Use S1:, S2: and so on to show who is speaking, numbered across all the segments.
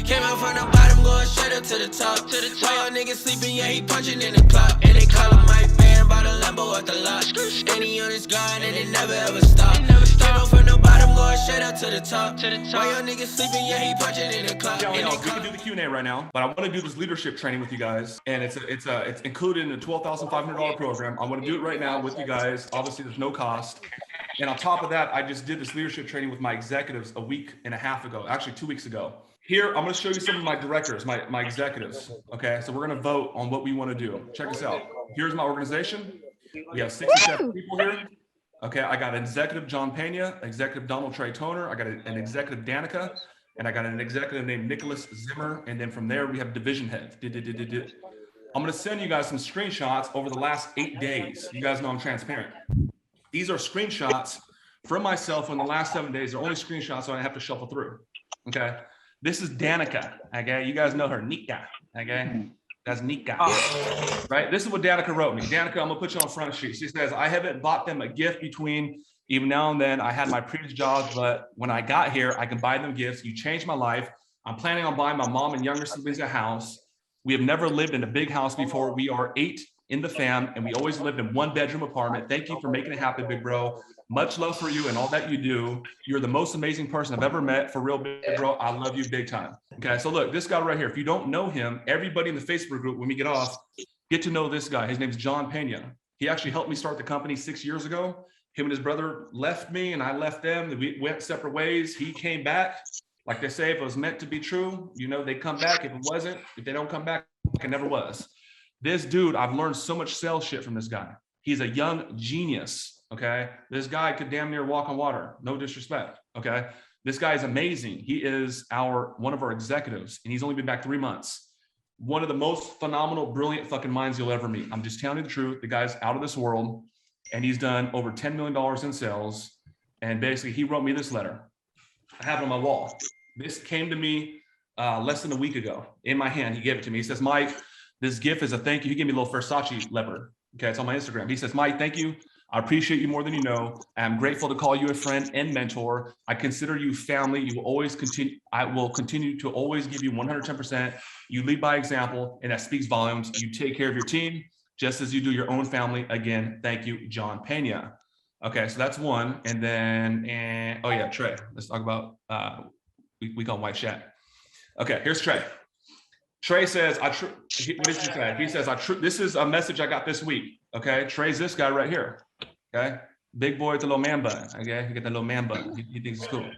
S1: Came out from the bottom, going straight up to the top. Why y'all niggas sleeping, yeah, he punching in the clock. And they call him Mike Man by the Lambo at the lot. And he on his grind and it never ever stop. Came out from the bottom, going straight up to the top. Why y'all niggas sleeping, yeah, he punching in the clock.
S2: Yeah, we can do the Q&A right now, but I want to do this leadership training with you guys, and it's included in the $12,500 program. I want to do it right now with you guys. Obviously, there's no cost. And on top of that, I just did this leadership training with my executives a week and a half ago, actually 2 weeks ago. Here, I'm going to show you some of my directors, my executives. Okay, so we're going to vote on what we want to do. Check this out. Here's my organization. We have 67 people here. Okay, I got an executive John Pena, executive Donald Trey Toner. I got an executive Danica, and I got an executive named Nicholas Zimmer. And then from there, we have division heads. I'm going to send you guys some screenshots over the last 8 days. You guys know I'm transparent. These are screenshots from myself in the last 7 days. They're only screenshots, so I have to shuffle through. Okay. This is Danica. Okay. You guys know her. Nika. Okay. That's Nika. Right. This is what Danica wrote me. Danica, I'm going to put you on front sheet. She says, I haven't bought them a gift between even now and then. I had my previous jobs, but when I got here, I can buy them gifts. You changed my life. I'm planning on buying my mom and younger siblings a house. We have never lived in a big house before. We are 8 in the fam, and we always lived in 1-bedroom apartment. Thank you for making it happen, big bro. Much love for you and all that you do. You're the most amazing person I've ever met. For real, big bro. I love you big time. Okay, so look, this guy right here, if you don't know him, everybody in the Facebook group, when we get off, get to know this guy. His name's John Pena. He actually helped me start the company 6 years ago. Him and his brother left me and I left them. We went separate ways. He came back. Like they say, if it was meant to be true, you know, they come back. If it wasn't, if they don't come back, it never was. This dude, I've learned so much sales shit from this guy. He's a young genius, okay? This guy could damn near walk on water, no disrespect, okay? This guy is amazing. He is one of our executives, and he's only been back 3 months. One of the most phenomenal, brilliant fucking minds you'll ever meet. I'm just telling you the truth. The guy's out of this world, and he's done over $10 million in sales. And basically, he wrote me this letter. I have it on my wall. This came to me less than a week ago in my hand. He gave it to me. He says, Mike, this gift is a thank you. He gave me a little Versace leopard. Okay, it's on my Instagram. He says, Mike, thank you. I appreciate you more than you know. I'm grateful to call you a friend and mentor. I consider you family. You will always continue. I will continue to always give you 110%. You lead by example, and that speaks volumes. You take care of your team just as you do your own family. Again, thank you, John Pena. Okay, so that's one. And then, oh yeah, Trey. Let's talk about, we call him White Shaq. Okay, here's Trey. Trey says, what did you say? He says, this is a message I got this week. Okay. Trey's this guy right here. Okay. Big boy with the little man bun. Okay. You get the little man bun. He thinks it's cool.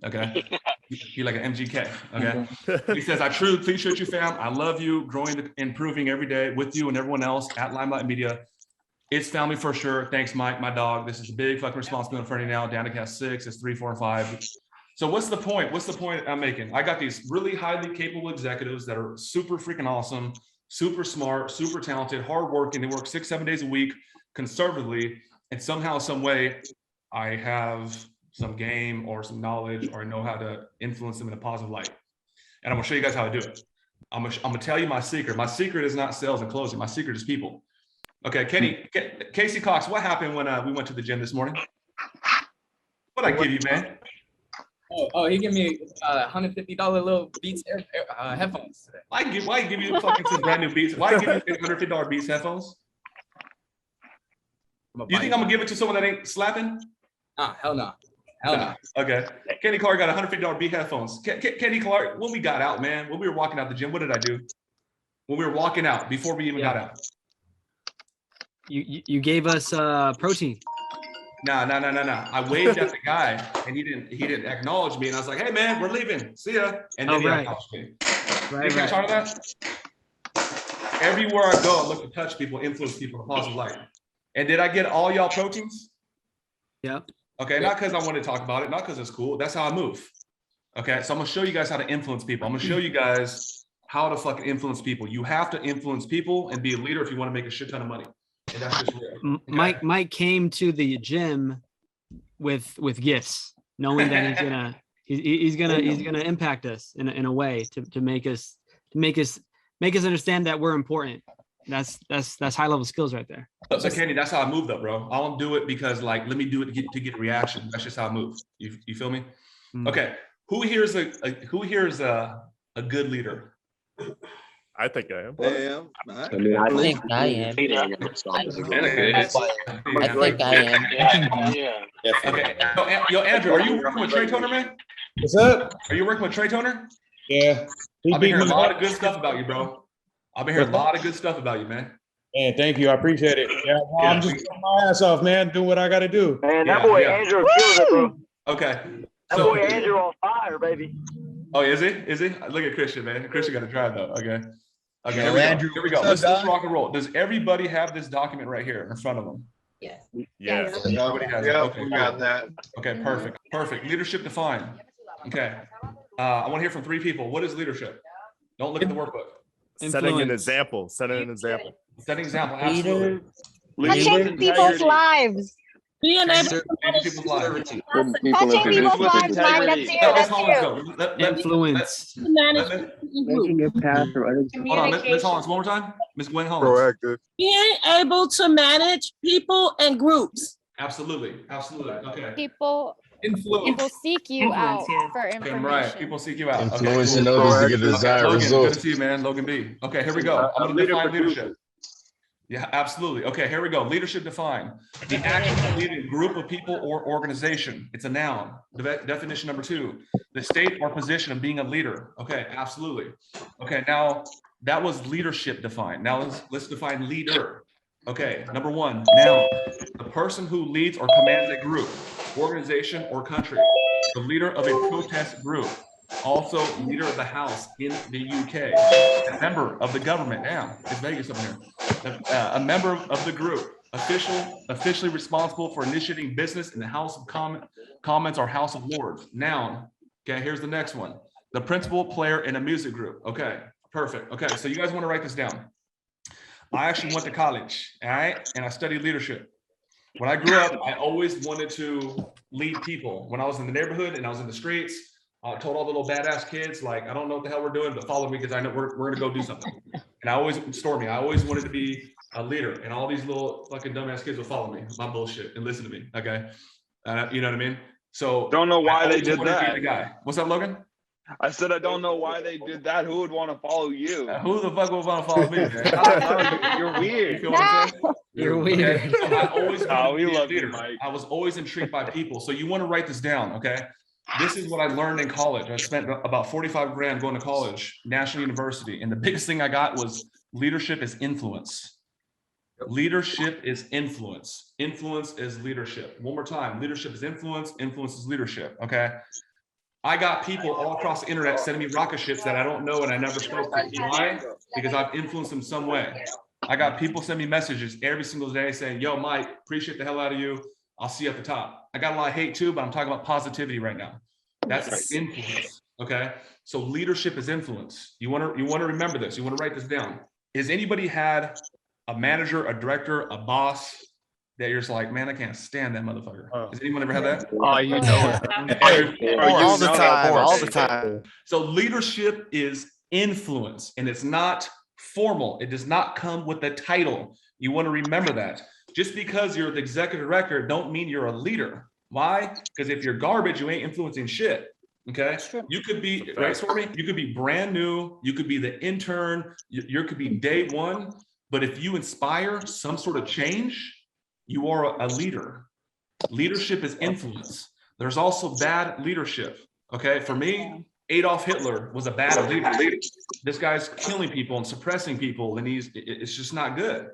S2: Okay. He like an MGK. Okay. He says, I truly appreciate you, fam. I love you, growing, improving every day with you and everyone else at Limelight Media. It's family for sure. Thanks, Mike, my dog. This is a big fucking responsibility for me now. Danica has 6, it's 3, 4, and 5. So what's the point? What's the point I'm making? I got these really highly capable executives that are super freaking awesome, super smart, super talented, hardworking. They work 6-7 days a week conservatively. And somehow, some way, I have some game or some knowledge, or I know how to influence them in a positive light. And I'm gonna show you guys how I do it. I'm gonna tell you my secret. My secret is not sales and closing. My secret is people. Okay, Casey Cox, what happened when we went to the gym this morning? What'd I give you, man?
S3: Oh, he gave me $150 little Beats headphones today.
S2: Why give you fucking some brand new Beats? Why give you $150 Beats headphones? You think I'm gonna give it to someone that ain't slapping?
S3: Hell no. Hell no.
S2: Okay. Kenny Clark got $150 Beat headphones. Kenny Clark, when we got out, man, when we were walking out the gym, what did I do? When we were walking out, before we even got out.
S4: You gave us protein.
S2: No. I waved at the guy and he didn't acknowledge me. And I was like, hey man, we're leaving. See ya. And then he acknowledged me. Right. You of that? Everywhere I go, I look to touch people, influence people in a positive light. And did I get all y'all proteins?
S4: Yeah.
S2: Okay, not because I want to talk about it, not because it's cool. That's how I move. Okay, so I'm gonna show you guys how to influence people. I'm gonna show you guys how to fucking influence people. You have to influence people and be a leader if you want to make a shit ton of money. And that's just real. Okay?
S4: Mike came to the gym with gifts, knowing that he's gonna impact us in a way to make us understand that we're important. That's high level skills right there.
S2: So Kenny, that's how I move though, bro. I don't do it because like, let me do it to get a reaction. That's just how I move. You feel me? Mm-hmm. Okay. Who here's a a good leader?
S5: I think I am.
S6: Damn.
S7: I mean, I think I am.
S2: Okay.
S7: I think I am.
S2: Okay. Yo, Andrew, are you working with Trey Toner, man?
S8: What's up?
S2: Are you working with Trey Toner?
S8: Yeah.
S2: I've been hearing a lot of good stuff about you, bro. I've been hearing a lot of good stuff about you, man.
S8: Man, thank you. I appreciate it. Yeah, well, I'm just putting my ass off, man. Doing what I got to do.
S9: Man, that boy Andrew kills it, bro.
S2: Okay.
S9: That boy Andrew on fire, baby.
S2: Oh, is he? Is he? Look at Christian, man. Christian got to try though. Okay. Okay.
S6: Yo,
S2: Here we
S6: Andrew,
S2: go. Here we go.
S6: what's up,
S2: Let's
S6: dog?
S2: rock and roll. Does everybody have this document right here in front of them?
S7: Yes.
S5: Yeah.
S2: Everybody has it. Okay.
S6: we got that.
S2: Okay. Perfect. Perfect. Leadership defined. Okay. I want to hear from 3 people. What is leadership? Don't look at the workbook.
S5: Setting an
S4: Influence.
S5: example. Setting an example.
S2: Setting example. Absolutely.
S10: Touching people's lives.
S11: Being able
S2: Changing people's lives.
S10: Touching people's lives, Mike. That's you.
S2: Let's
S10: That's you.
S4: Influence.
S11: to manage groups.
S2: Hold on, Miss Hollins, one more time. Miss Gwen Hollins.
S6: Proactive.
S11: Being able to manage people and groups.
S2: Absolutely. Absolutely. Okay.
S10: People
S3: Influence.
S10: seek you out for
S2: Okay,
S10: information.
S2: right. People seek you out. Okay,
S6: Influencing
S2: cool.
S6: others to get the
S2: Okay,
S6: desired
S2: Logan, good
S6: results.
S2: to see you, man. Logan B. Okay, here we go. I'm going to define leadership. Yeah, absolutely. Okay, here we go. Leadership defined. The action to lead a group of people or organization. It's a noun. Definition number 2. The state or position of being a leader. Okay, absolutely. Okay, now that was leadership defined. Now let's define leader. Okay, number 1, noun. The person who leads or commands a group, organization, or country. The leader of a protest group. Also, leader of the House in the UK. A member of the government. Damn, it's Vegas up here. A member of the group. Officially responsible for initiating business in the House of Commons or House of Lords. Noun. Okay, here's the next one. The principal player in a music group. Okay, perfect. Okay, so you guys want to write this down. I actually went to college, all right, and I studied leadership. When I grew up, I always wanted to lead people. When I was in the neighborhood and I was in the streets, I told all the little badass kids, like, I don't know what the hell we're doing, but follow me because I know we're going to go do something. And I always wanted to be a leader. And all these little fucking dumbass kids would follow me, my bullshit, and listen to me, okay? You know what I mean? So
S12: Don't know why they did
S2: wanted to be
S12: that.
S2: the guy. What's up, Logan?
S12: I said I don't know why they did that. Who would want to follow you?
S2: Who the fuck would want to follow me, man?
S12: You're
S2: You
S12: weird.
S2: feel what I'm saying?
S4: You're
S2: Okay,
S4: weird.
S2: so I always wanted
S12: we
S2: to be a
S12: love you,
S2: leader.
S12: Mike.
S2: I was always intrigued by people. So you want to write this down, okay? This is what I learned in college. I spent about 45 grand going to college, National University. And the biggest thing I got was leadership is influence. Leadership is influence. Influence is leadership. One more time. Leadership is influence. Influence is leadership. Okay. I got people all across the internet sending me rocket ships that I don't know and I never spoke to. Why? Because I've influenced them some way. I got people send me messages every single day saying, yo, Mike, appreciate the hell out of you. I'll see you at the top. I got a lot of hate too, but I'm talking about positivity right now. That's influence. Okay. So leadership is influence. You want to remember this. You want to write this down. Has anybody had a manager, a director, a boss that you're just like, man, I can't stand that motherfucker? Has anyone ever had that?
S12: Oh, you know it.
S6: All the time. All the time.
S2: So leadership is influence, and it's not formal. It does not come with a title. You want to remember that. Just because you're the executive director don't mean you're a leader. Why? Because if you're garbage, you ain't influencing shit. Okay. You could be, right, Stormy? You could be brand new. You could be the intern. You could be day one. But if you inspire some sort of change, you are a leader. Leadership is influence. There's also bad leadership. Okay. For me, Adolf Hitler was a bad leader. This guy's killing people and suppressing people, and it's just not good.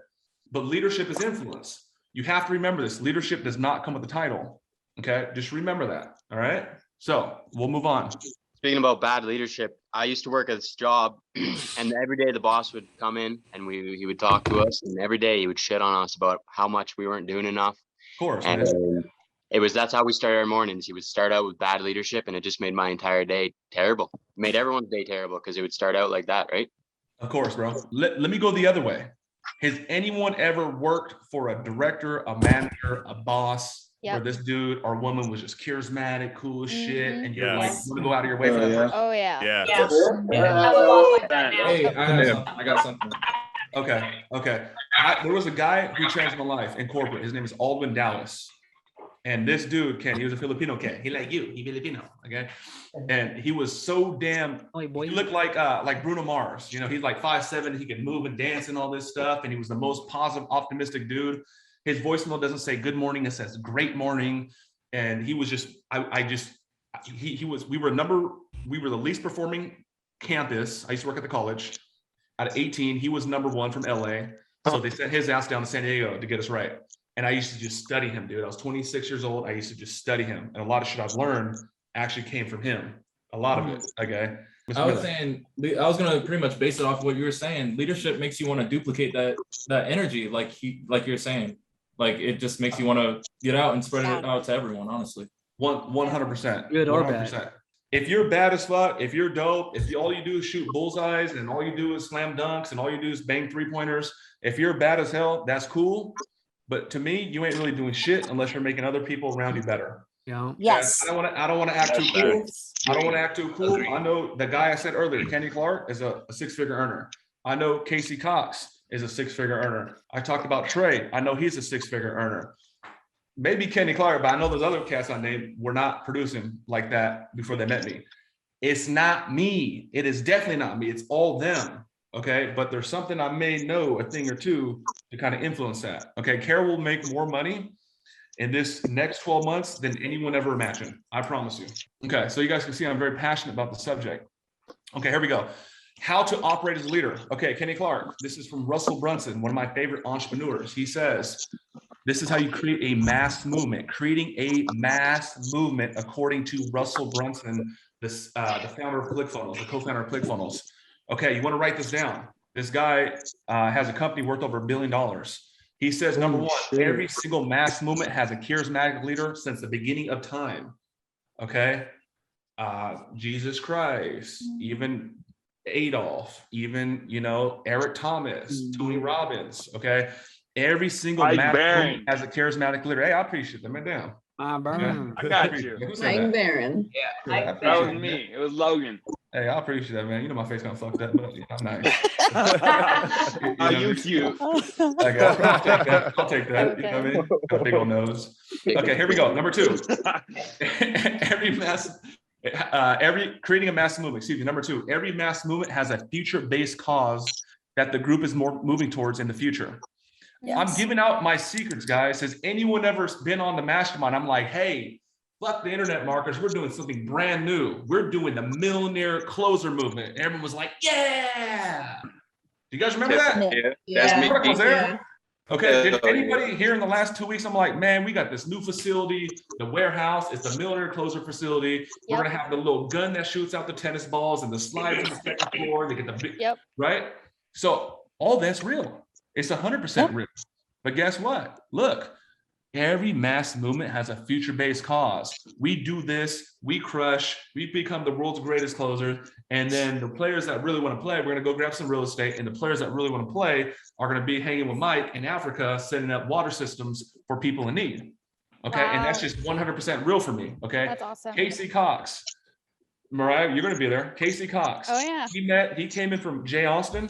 S2: But leadership is influence. You have to remember this. Leadership does not come with a title. Okay. Just remember that. All right. So we'll move on.
S7: Speaking about bad leadership, I used to work at this job, and every day the boss would come in and he would talk to us, and every day he would shit on us about how much we weren't doing enough.
S2: Of course.
S7: And that's how we started our mornings. He would start out with bad leadership, and it just made my entire day terrible. It made everyone's day terrible because it would start out like that, right?
S2: Of course, bro. Let me go the other way. Has anyone ever worked for a director, a manager, a boss, where this dude or woman was just charismatic, cool as shit, and you're like, want to go out of your way for that person?
S10: Oh yeah.
S3: Hey, I got something.
S2: Okay. There was a guy who changed my life in corporate. His name is Aldwin Dallas. And this dude, Ken, he was a Filipino Ken. He like you, he Filipino, okay? And he was so damn, he looked like Bruno Mars. You know, he's like 5'7", he could move and dance and all this stuff. And he was the most positive, optimistic dude. His voicemail doesn't say good morning, it says great morning. And he was just, we were the least performing campus. I used to work at the college. Out of 18, he was number 1 from LA. So they sent his ass down to San Diego to get us right. And I used to just study him, dude. I was 26 years old. I used to just study him. And a lot of shit I've learned actually came from him. A lot of it, okay?
S13: I was saying, I was gonna pretty much base it off of what you were saying. Leadership makes you want to duplicate that energy, like you're saying. Like it just makes you want to get out and spread it out to everyone, honestly.
S2: 100%.
S4: Good or bad.
S2: If you're bad as fuck, if you're dope, if all you do is shoot bullseyes and all you do is slam dunks and all you do is bang 3-pointers, if you're bad as hell, that's cool. But to me, you ain't really doing shit unless you're making other people around you better.
S4: Yeah.
S10: Yes.
S2: I don't want to act too cool. I don't want to act too cool. I know the guy I said earlier, Kenny Clark, is a 6-figure earner. I know Casey Cox is a 6-figure earner. I talked about Trey. I know he's a 6-figure earner. Maybe Kenny Clark, but I know those other cats I named were not producing like that before they met me. It's not me. It is definitely not me. It's all them. Okay. But there's something I may know a thing or two to kind of influence that. Okay. Carol will make more money in this next 12 months than anyone ever imagined. I promise you. Okay. So you guys can see I'm very passionate about the subject. Okay. Here we go. How to operate as a leader. Okay. Kenny Clark. This is from Russell Brunson, one of my favorite entrepreneurs. He says, this is how you create a mass movement. Creating a mass movement, according to Russell Brunson, the founder of ClickFunnels, the co-founder of ClickFunnels. Okay, you want to write this down. This guy has a company worth over $1 billion. He says, number one, every single mass movement has a charismatic leader since the beginning of time. Okay, Jesus Christ, even Adolf, even Eric Thomas, Tony Robbins. Okay. Every single man has a charismatic leader. Hey, I appreciate that. Man, damn.
S4: Barron.
S12: I got you.
S10: Mike Barron.
S12: Yeah, that was me. It was Logan.
S2: Hey, I appreciate that, man. You know my face kind of fucked up, but I'm nice.
S12: You cute.
S2: I'll take that. Okay. You know what I mean? Got a big old nose. Okay, here we go. Number 2. Creating a mass movement. Excuse me. Number 2. Every mass movement has a future-based cause that the group is more moving towards in the future. Yes. I'm giving out my secrets, guys. Has anyone ever been on the mastermind? I'm like, hey, fuck the internet marketers. We're doing something brand new. We're doing the Millionaire Closer movement. Everyone was like, yeah. Do you guys remember that?
S7: Yeah. That's me.
S2: Was there? Okay. Did anybody here in the last 2 weeks? I'm like, man, we got this new facility, the warehouse. It's the Millionaire Closer facility. We're gonna have the little gun that shoots out the tennis balls and the slides on the second floor. They get the big, right? So all that's real. It's 100% real. But guess what? Look, every mass movement has a future-based cause. We do this, we crush, we become the world's greatest closer. And then the players that really want to play, we're going to go grab some real estate. And the players that really want to play are going to be hanging with Mike in Africa, setting up water systems for people in need. Okay. Wow. And that's just 100% real for me. Okay.
S10: That's awesome.
S2: Casey Cox. Mariah, you're going to be there. Casey Cox.
S10: Oh, yeah.
S2: He came in from Jay Austin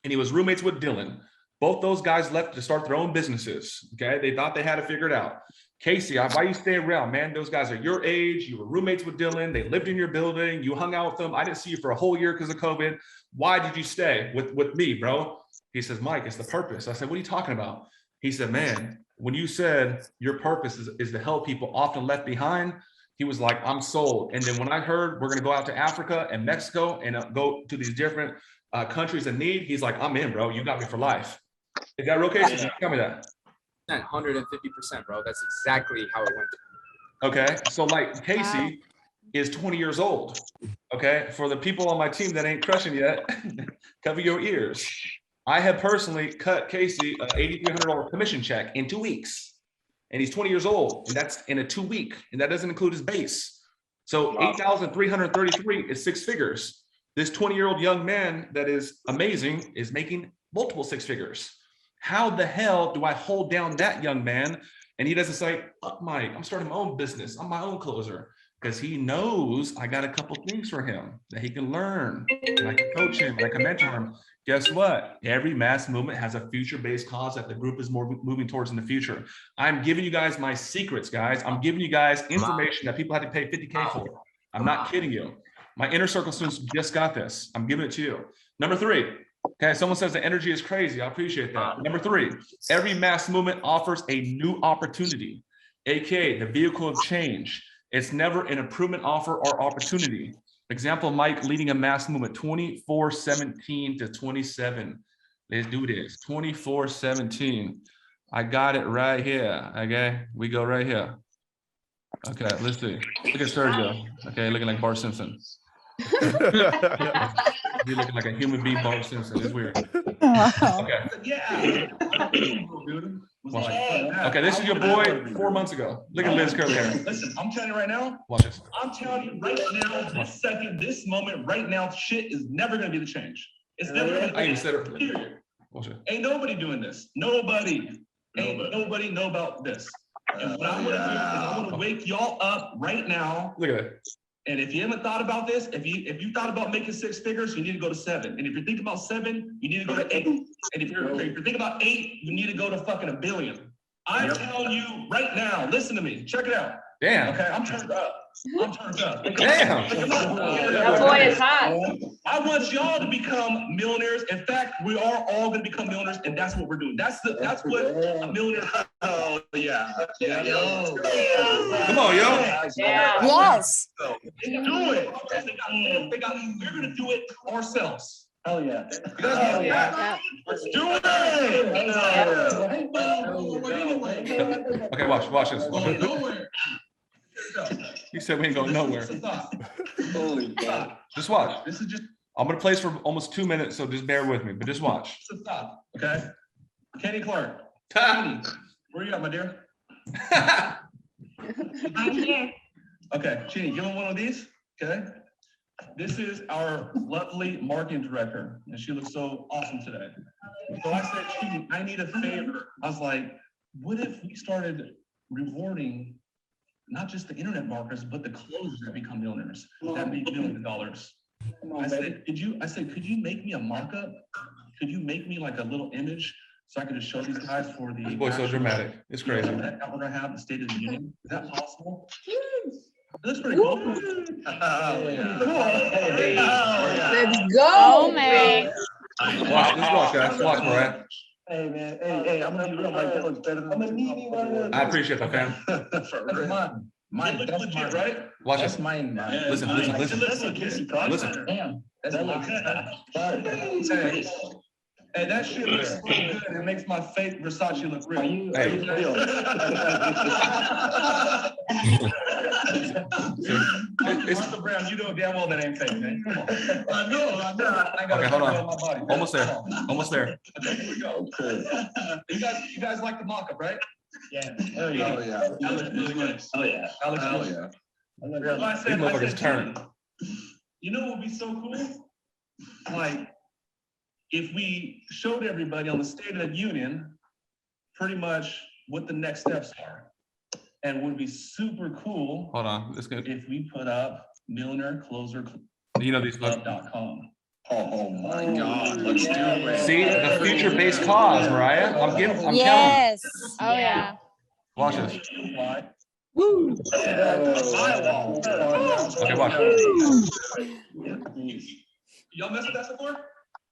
S2: and he was roommates with Dylan. Both those guys left to start their own businesses. Okay. They thought they had it figured out. Casey, why you stay around, man? Those guys are your age. You were roommates with Dylan. They lived in your building. You hung out with them. I didn't see you for a whole year because of COVID. Why did you stay with me, bro? He says, Mike, it's the purpose. I said, what are you talking about? He said, man, when you said your purpose is to help people often left behind, he was like, I'm sold. And then when I heard we're going to go out to Africa and Mexico and go to these different countries in need, he's like, I'm in, bro. You got me for life. Is that real, Casey? Tell me that.
S3: 150%, bro. That's exactly how it went.
S2: Okay. So like Casey is 20 years old. Okay. For the people on my team that ain't crushing yet, cover your ears. I have personally cut Casey an $8,300 commission check in 2 weeks. And he's 20 years old. And that's in a 2 week. And that doesn't include his base. So 8,333 is 6 figures. This 20-year-old young man that is amazing is making multiple 6 figures. How the hell do I hold down that young man? And he doesn't say, fuck Mike, I'm starting my own business. I'm my own closer. because he knows I got a couple things for him that he can learn. And I can coach him, and I can mentor him. Guess what? Every mass movement has a future-based cause that the group is moving towards in the future. I'm giving you guys my secrets, guys. I'm giving you guys information that people have to pay 50K for. I'm not kidding you. My inner circle students just got this. I'm giving it to you. Number 3. Okay, someone says the energy is crazy. I appreciate that. Number 3, every mass movement offers a new opportunity, aka the vehicle of change. It's never an improvement offer or opportunity. Example, Mike leading a mass movement 24/17 to 27. Let's do this. 24/17. I got it right here. Okay, we go right here. Okay, let's see. Look at Sergio. Okay, looking like Bart Simpson. You're looking like a human being, Bart Simpson. It's weird. Okay. Yeah. Okay, this is your boy 4 months ago. Look at Liz curly hair.
S14: Listen, I'm telling you right now.
S2: Watch this.
S14: I'm telling you right now, this second, this moment, right now, shit is never gonna be the change. It's never gonna be.
S2: I even said it.
S14: Period.
S2: Watch it.
S14: Ain't nobody doing this. Nobody. Ain't nobody know about this. And what I'm gonna do is I'm gonna wake y'all up right now.
S2: Look at that.
S14: And if you haven't thought about this, if you thought about making 6 figures, you need to go to 7. And if you're thinking about 7, you need to go to 8. And if you're thinking about 8, you need to go to fucking $1 billion. I'm telling you right now, listen to me, check it out.
S2: Damn.
S14: Okay, I'm turned up. I'm turned up.
S2: Damn.
S10: That boy is hot.
S14: I want y'all to become millionaires. In fact, we are all gonna become millionaires, and that's what we're doing. That's what a millionaire. Oh yeah.
S2: Come on, yo.
S10: Yeah. Yes.
S14: Do it. We're gonna do it ourselves. Hell yeah.
S10: Hell yeah.
S14: Let's do it.
S2: Okay, watch this. He said we ain't going nowhere.
S14: Holy God.
S2: Just watch.
S14: This is just.
S2: I'm gonna play this for almost 2 minutes, so just bear with me. But just watch.
S14: Okay. Kenny Clark. Kenny, where you at, my dear?
S10: I'm here.
S14: Okay, Kenny, give him one of these. Okay. This is our lovely marketing director, and she looks so awesome today. So I said, Kenny, I need a favor. I was like, what if we started rewarding not just the internet marketers, but the closers that become millionaires that make millions of dollars? I said, could you make me a markup? Could you make me like a little image so I could just show these guys for the.
S2: This boy's so dramatic. It's crazy.
S14: That we're gonna have the State of the Union. Is that possible? That's pretty cool.
S10: Let's go, man.
S2: Watch, guys. Watch, Mariah.
S14: Hey man, hey, I'm gonna be real. Like that looks better than. I'm gonna need you one.
S2: I appreciate that, fam.
S14: That's mine. That's legit, right?
S2: Watch
S14: That's
S2: it.
S14: mine.
S2: Listen.
S14: Listen. Damn. That looks good. Hey, that shit looks so good. It makes my fake Versace look real.
S2: Hey.
S14: It's the brand. You know damn well that ain't fake, man. I know.
S2: Okay, hold on. Almost there.
S14: Okay, here we go. You guys like the mock-up, right?
S9: Yeah.
S14: Oh yeah. That looks really good.
S9: Oh yeah.
S14: That looks good.
S2: These motherfuckers turn.
S14: You know what would be so cool? Like, if we showed everybody on the State of the Union pretty much what the next steps are. And would be super cool.
S2: Hold on. This good.
S14: If we put up Millionaire Closer
S2: You know these look.
S14: Oh my God. Let's do it.
S2: See the future-based cause, Mariah. I'm
S10: Yes.
S2: telling
S10: Oh yeah.
S2: you. Watch this.
S10: Woo.
S2: Okay, watch.
S14: Y'all messed with that before?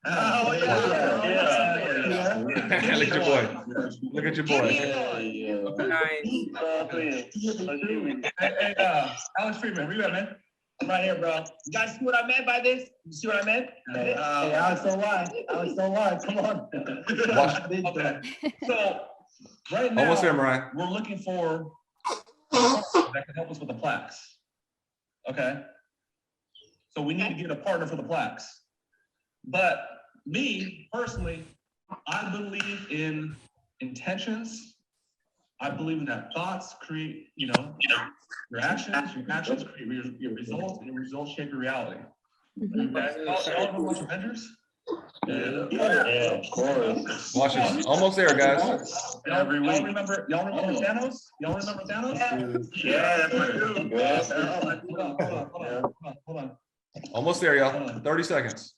S9: Oh yeah.
S2: Look at your boy. Look at your boy.
S14: Hey, Alex Friedman, where you at, man?
S9: I'm right here, bro. You guys see what I meant by this? You see what I meant?
S14: Hey, Alex, don't lie. Come on. Okay. So, right now,
S2: Almost there, Mariah.
S14: we're looking for that can help us with the plaques. Okay. So we need to get a partner for the plaques. But me, personally, I believe in intentions. I believe in that thoughts create, your actions create your results, and your results shape your reality. Y'all ever watch Avengers? Yeah, of course.
S2: Watch this. Almost there, guys.
S14: Every week. Y'all remember Thanos? Y'all remember Thanos? Yeah. Hold on.
S2: Almost there, y'all. 30 seconds.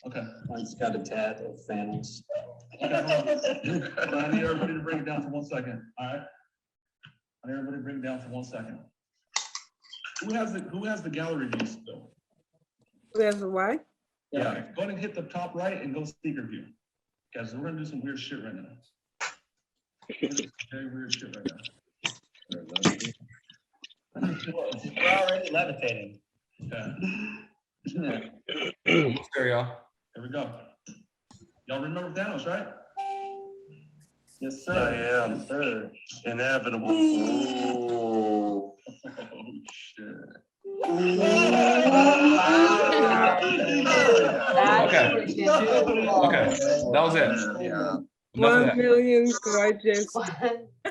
S14: Okay. Mine's got a tad of Thanos. Okay, hold on. I need everybody to bring it down for 1 second. All right. I need everybody to bring it down for 1 second. Who has the gallery view still?
S11: Who has the what?
S14: Yeah. Go ahead and hit the top right and go speaker view. Guys, we're gonna do some weird shit right now. Very weird shit right now.
S9: We're already levitating.
S14: Yeah.
S2: Almost there, y'all.
S14: Here we go. Y'all remember Thanos, right? Yes, sir.
S9: I am.
S14: Yes, sir.
S9: Inevitable.
S14: Oh, shit.
S2: Okay. Okay. That was it.
S14: Yeah.
S2: Enough of that.
S11: 1 million gorgeous.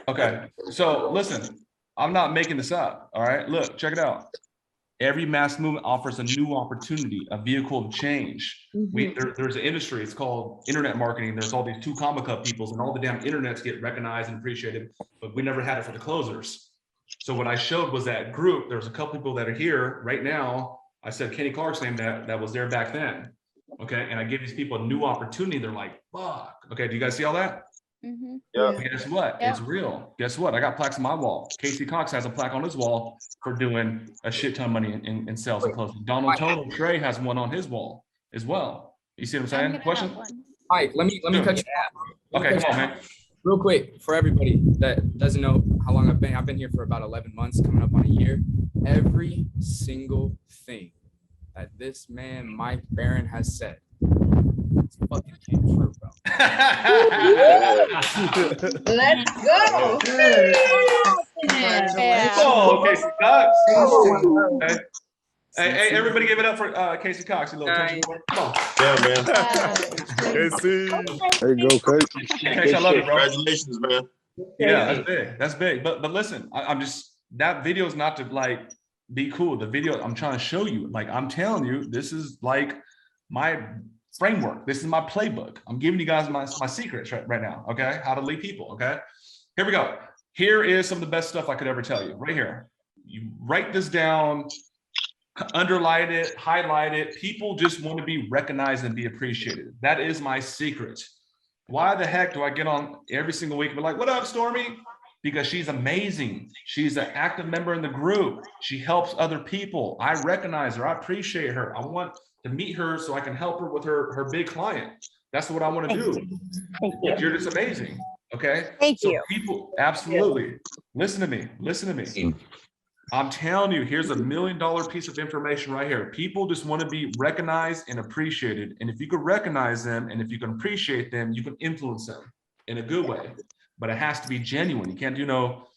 S2: Okay. So listen, I'm not making this up. All right. Look, check it out. Every mass movement offers a new opportunity, a vehicle of change. There's an industry, it's called internet marketing. There's all these 2 comma cup peoples and all the damn internets get recognized and appreciated, but we never had it for the closers. So what I showed was that group. There's a couple people that are here right now. I said Kenny Clark's name that was there back then. Okay. And I give these people a new opportunity. They're like, fuck. Okay. Do you guys see all that?
S5: Yeah.
S2: Guess what?
S10: Yeah.
S2: It's real. Guess what? I got plaques on my wall. Casey Cox has a plaque on his wall for doing a shit ton of money in sales and closing. Donald Tony Trey has one on his wall as well. You see what I'm saying? Question?
S3: Mike, let me cut you off.
S2: Okay, come on, man.
S3: Real quick, for everybody that doesn't know how long I've been here for about 11 months, coming up on a year. Every single thing that this man, Mike Barron, has said, it's fucking true, bro.
S10: Let's go. Yeah.
S2: Oh, Casey Cox. Okay. Hey, everybody give it up for Casey Cox. A little attention. Come on.
S5: Yeah, man. Casey. There you go, Coach.
S2: Casey, I love it, bro.
S5: Congratulations, man.
S2: Yeah, that's big. That's big. But listen, I'm just, that video is not to like be cool. The video I'm trying to show you, like I'm telling you, this is like my framework. This is my playbook. I'm giving you guys my secrets right now. Okay, how to lead people. Okay, here we go. Here is some of the best stuff I could ever tell you. Right here. You write this down, underline it, highlight it. People just want to be recognized and be appreciated. That is my secret. Why the heck do I get on every single week and be like, what up, Stormy? Because she's amazing. She's an active member in the group. She helps other people. I recognize her. I appreciate her. I want to meet her so I can help her with her big client. That's what I want to do.
S10: Thank you.
S2: You're just amazing. Okay.
S10: Thank
S2: so
S10: you.
S2: People, absolutely. Listen to me. Listen to me. I'm telling you, here's $1 million piece of information right here. People just want to be recognized and appreciated. And if you can recognize them and if you can appreciate them, you can influence them in a good way. But it has to be genuine. You can't do no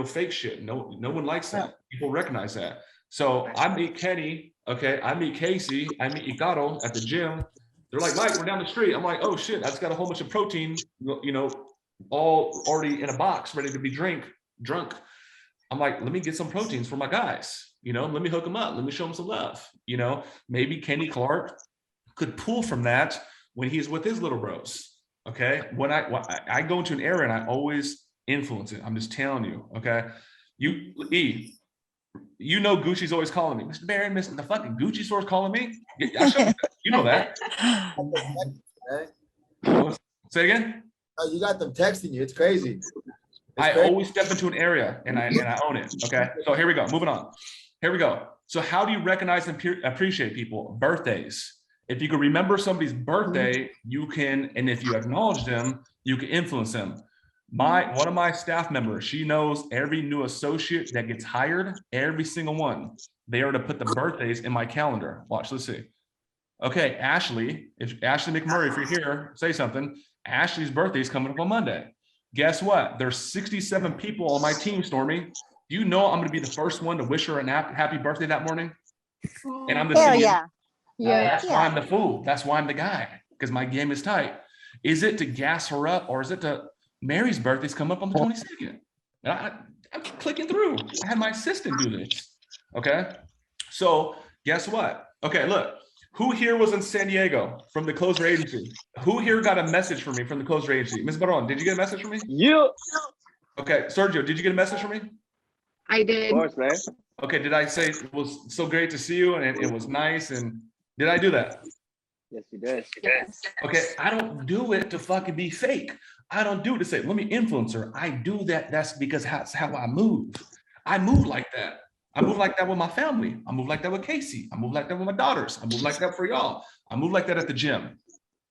S2: fake shit. No one likes that. People recognize that. So I meet Kenny, okay, I meet Casey, I meet Icaro at the gym. They're like, Mike, we're down the street. I'm like, oh shit, I just got a whole bunch of protein, all already in a box, ready to be drunk. I'm like, let me get some proteins for my guys. Let me hook them up. Let me show them some love. Maybe Kenny Clark could pull from that when he's with his little bros. Okay. When I go into an area and I always influence it. I'm just telling you. Okay. Gucci's always calling me, Mr. Barron, the fucking Gucci store's calling me. You know that. Say again.
S6: Oh, you got them texting you. It's crazy.
S2: I always step into an area and I own it. Okay. So here we go. Moving on. Here we go. So how do you recognize and appreciate people? Birthdays. If you can remember somebody's birthday, you can, and if you acknowledge them, you can influence them. One of my staff members, she knows every new associate that gets hired, every single one. They are to put the birthdays in my calendar. Watch, let's see. Okay, Ashley McMurray, if you're here, say something. Ashley's birthday is coming up on Monday. Guess what? There's 67 people on my team, Stormy. Do you know I'm going to be the first one to wish her a happy birthday that morning? And I'm the CEO. That's why I'm the fool. That's why I'm the guy, because my game is tight. Is it to gas her up, or is it to Mary's birthday's come up on the 22nd? And I'm clicking through. I had my assistant do this. Okay. So guess what? Okay, look, Who here was in San Diego from the Closer Agency? Who here got a message from me from the Closer Agency? Ms. Barron, did you get a message from me?
S12: Yeah.
S2: Okay, Sergio, did you get a message from me?
S10: I did.
S12: Of course, man.
S2: Okay, did I say it was so great to see you and it was nice, and did I do that?
S12: Yes, you did.
S10: Yes.
S2: Okay, I don't do it to fucking be fake. I don't do it to say, let me influence her. I do that. That's because that's how I move. I move like that. I move like that with my family. I move like that with Casey. I move like that with my daughters. I move like that for y'all. I move like that at the gym.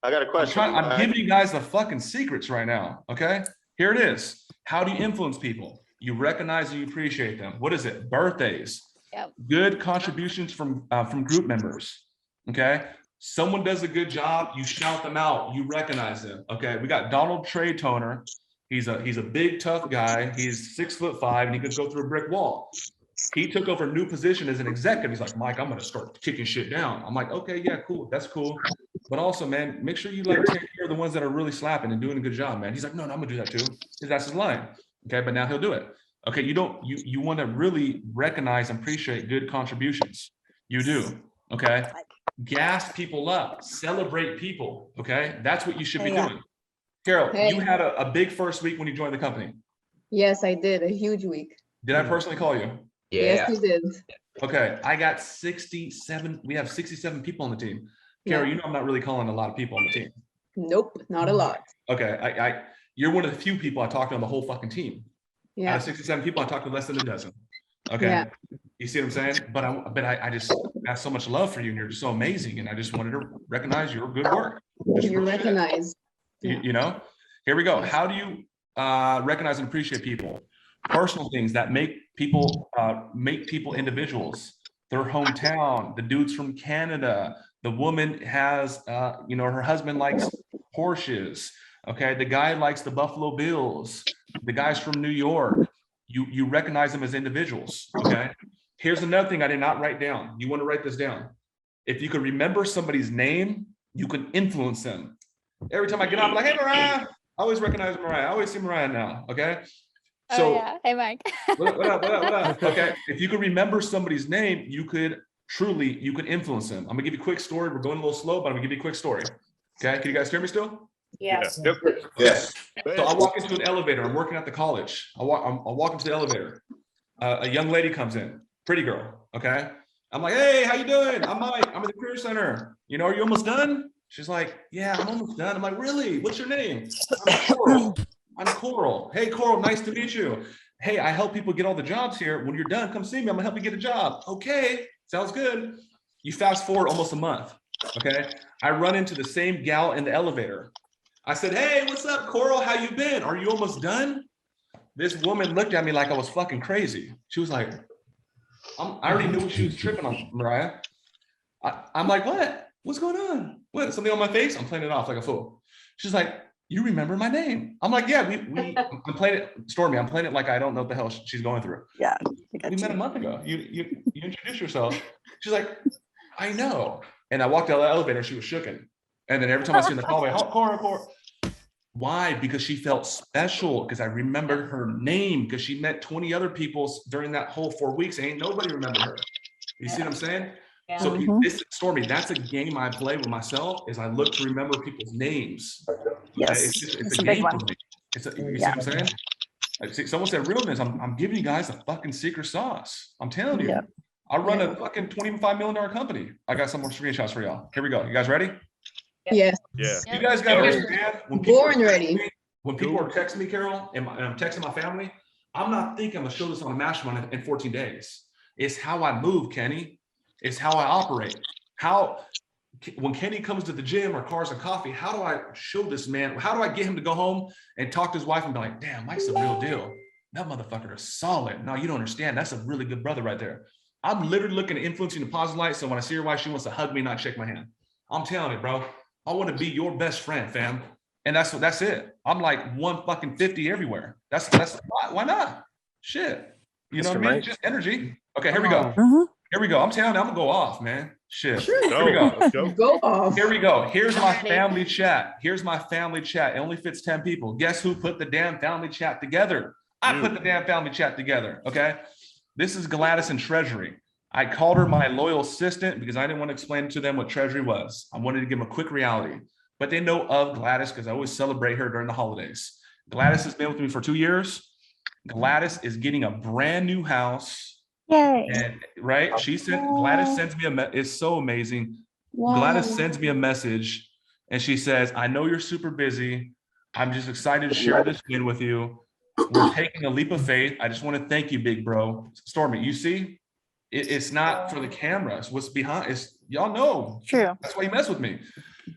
S5: I got a question.
S2: I'm giving you guys the fucking secrets right now. Okay, here it is. How do you influence people? You recognize and you appreciate them. What is it? Birthdays.
S10: Yep.
S2: Good contributions from group members. Okay. Someone does a good job, you shout them out, you recognize them. Okay, we got Donald Trey Toner. He's a big tough guy. He's 6'5" and he could go through a brick wall. He took over a new position as an executive. He's like, Mike, I'm gonna start kicking shit down. I'm like, okay, yeah, cool, that's cool. But also, man, make sure you like take care of the ones that are really slapping and doing a good job, man. He's like, no, I'm gonna do that too. That's his line. Okay, but now he'll do it. Okay, you want to really recognize and appreciate good contributions. You do. Okay. Gas people up, celebrate people. Okay, that's what you should be doing. Carol, you had a big first week when you joined the company.
S10: Yes, I did. A huge week.
S2: Did I personally call you?
S10: Yes, you did.
S2: Okay, I got 67. We have 67 people on the team. Carol, you know I'm not really calling a lot of people on the team.
S10: Nope, not a lot.
S2: Okay, you're one of the few people I talked to on the whole fucking team.
S10: Yeah.
S2: Out of 67 people, I talked to less than a dozen. Okay.
S10: Yeah.
S2: You see what I'm saying? But I just have so much love for you, and you're just so amazing. And I just wanted to recognize your good work.
S10: You're recognized.
S2: You know, here we go. How do you recognize and appreciate people? Personal things that make people individuals. Their hometown. The dude's from Canada. The woman has, her husband likes Porsches. Okay, the guy likes the Buffalo Bills. The guy's from New York. You recognize them as individuals. Okay. Here's another thing I did not write down. You want to write this down. If you could remember somebody's name, you can influence them. Every time I get out, I'm like, hey, Mariah. I always recognize Mariah. I always see Mariah now. Okay. So,
S15: Hey, Mike.
S2: what up? Okay. If you could remember somebody's name, you could influence them. I'm gonna give you a quick story. We're going a little slow, but I'm gonna give you a quick story. Okay. Can you guys hear me still?
S10: Yes.
S5: Yep.
S2: Yes. So I walk into an elevator. I'm working at the college. I walk into the elevator. A young lady comes in, pretty girl. Okay. I'm like, hey, how you doing? I'm Mike. I'm at the Career Center. Are you almost done? She's like, yeah, I'm almost done. I'm like, really? What's your name? I'm Coral. Hey, Coral, nice to meet you. Hey, I help people get all the jobs here. When you're done, come see me. I'm gonna help you get a job. Okay, sounds good. You fast forward almost a month. Okay. I run into the same gal in the elevator. I said, hey, what's up, Coral? How you been? Are you almost done? This woman looked at me like I was fucking crazy. She was like, I already knew she was tripping on, Mariah. I'm like, what? What's going on? What? Something on my face? I'm playing it off like a fool. She's like, you remember my name? I'm like, yeah, I'm playing it, Stormy, I'm playing it like I don't know what the hell she's going through.
S16: Yeah.
S2: We met a month ago. You introduced yourself. She's like, I know. And I walked out of the elevator, she was shooken. And then every time I see in the hallway, Cora. Why? Because she felt special, because I remembered her name, because she met 20 other people during that whole 4 weeks. Ain't nobody remembered her. You see what I'm saying? Yeah. So this, Stormy, that's a game I play with myself, is I look to remember people's names.
S16: Yes.
S2: It's a game for me. You see what I'm saying? Like, someone said realness. I'm giving you guys a fucking secret sauce. I'm telling you. Yeah. I run a fucking $25 million company. I got some more screenshots for y'all. Here we go. You guys ready?
S10: Yes.
S5: Yeah.
S2: You guys got to understand, when people are texting me, Carol, and I'm texting my family, I'm not thinking I'm gonna show this on a mastermind in 14 days. It's how I move, Kenny. It's how I operate. When Kenny comes to the gym or Cars and Coffee, how do I show this man? How do I get him to go home and talk to his wife and be like, damn, Mike's the real deal. That motherfucker is solid. No, you don't understand. That's a really good brother right there. I'm literally looking at influencing the positive light. So when I see your wife, she wants to hug me, not shake my hand. I'm telling you, bro. I want to be your best friend, fam. And that's it. I'm like 150 everywhere. That's why not? Shit. You know what I mean? Just energy. Okay, here we go. Here we go. I'm telling you, I'm gonna go off, man. Shit. Here we go.
S10: Go off.
S2: Here we go. Here's my family chat. Here's my family chat. It only fits 10 people. Guess who put the damn family chat together? I put the damn family chat together. Okay. This is Gladys and Treasury. I called her my loyal assistant because I didn't want to explain to them what treasury was. I wanted to give them a quick reality, but they know of Gladys because I always celebrate her during the holidays. Gladys has been with me for 2 years. Gladys is getting a brand new house.
S15: Yay.
S2: And right, Gladys sends me it's so amazing.
S15: Wow.
S2: Gladys sends me a message and she says, I know you're super busy. I'm just excited to share this win with you. We're taking a leap of faith. I just want to thank you, big bro. Stormy, you see, it's not for the cameras. What's behind is y'all know.
S15: True.
S2: That's why you mess with me.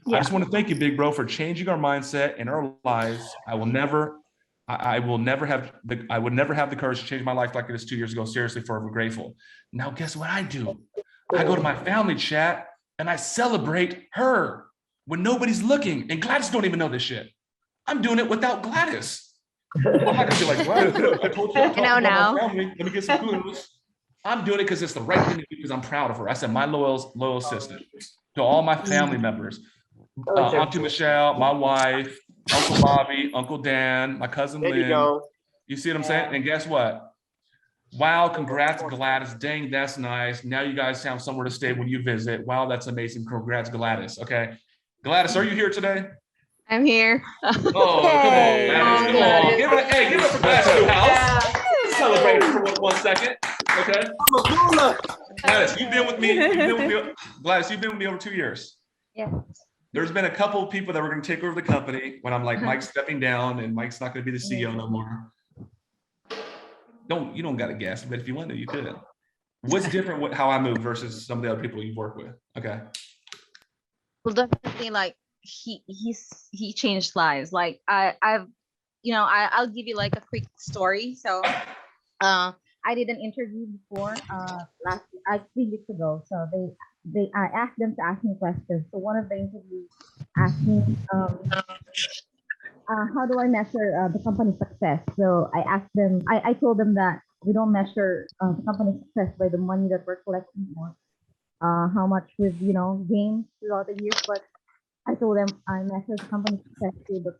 S15: Yeah.
S2: I just want to thank you, big bro, for changing our mindset and our lives. I would never have the courage to change my life like it is 2 years ago. Seriously, forever grateful. Now, guess what I do? I go to my family chat and I celebrate her when nobody's looking. And Gladys don't even know this shit. I'm doing it without Gladys. I'm not gonna be like, well, I told you I talked about my family. Let me get some kudos. I'm doing it because it's the right thing to do because I'm proud of her. I said my loyal assistant to all my family members, Auntie Michelle, my wife, Uncle Bobby, Uncle Dan, my cousin Lynn. You see what I'm saying? And guess what? Wow, congrats, Gladys. Dang, that's nice. Now you guys have somewhere to stay when you visit. Wow, that's amazing. Congrats, Gladys. Okay. Gladys, are you here today?
S16: I'm here.
S2: Oh, come on, Gladys. Come on. Give it up for Gladys' new house. Celebrate for 1 second. Okay. Gladys, you've been with me. Gladys, you've been with me over 2 years.
S15: Yeah.
S2: There's been a couple of people that were going to take over the company when I'm like, Mike's stepping down and Mike's not going to be the CEO no more. You don't got to guess, but if you want to, you could. What's different with how I move versus some of the other people you've worked with? Okay.
S16: Well, definitely, like he changed lives. Like I'll give you like a quick story. So I did an interview before 3 weeks ago. So I asked them to ask me questions. So one of the interviews asked me, how do I measure the company's success? So I asked them, I told them that we don't measure the company's success by the money that we're collecting or how much we've, gained throughout the years, but I told them I measure the company's success through the